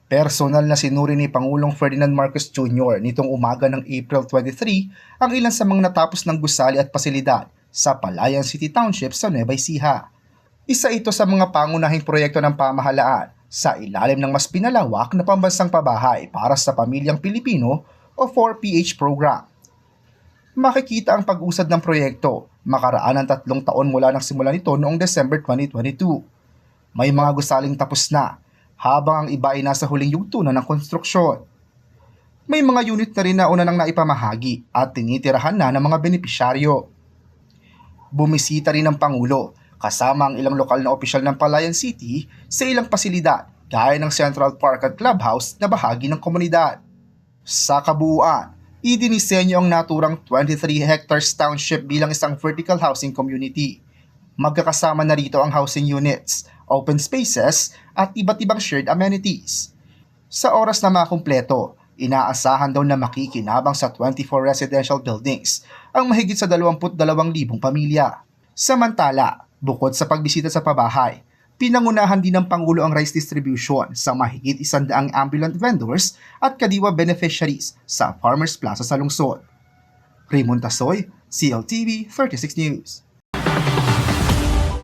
Personal na sinuri ni Pangulong Ferdinand Marcos Jr. nitong umaga ng April 23 ang ilan sa mga natapos ng gusali at pasilidad sa Palayan City Township sa Nueva Ecija. Isa ito sa mga pangunahing proyekto ng pamahalaan sa ilalim ng mas pinalawak na pambansang pabahay para sa pamilyang Pilipino o 4PH program. Makikita ang pag-usad ng proyekto makaraan ng 3 taon mula ng simula nito noong December 2022. May mga gusaling tapos na, habang ang iba ay nasa huling yugto na ng konstruksyon. May mga unit na rin na una nang naipamahagi at tinitirahan na ng mga benepisyaryo. Bumisita rin ng Pangulo kasama ang ilang lokal na opisyal ng Palayan City sa ilang pasilidad gaya ng Central Park at Clubhouse na bahagi ng komunidad. Sa kabuuan, idinisenyo ang naturang 23 hectares township bilang isang vertical housing community. Magkakasama na rito ang housing units, open spaces at iba't ibang shared amenities. Sa oras na makumpleto, inaasahan daw na makikinabang sa 24 residential buildings ang mahigit sa 22,000 pamilya. Samantala, bukod sa pagbisita sa pabahay, pinangunahan din ng Pangulo ang rice distribution sa mahigit 100 ambulant vendors at kadiwa beneficiaries sa Farmers Plaza sa lungsod. Raymond Tasoy, CLTV 36 News.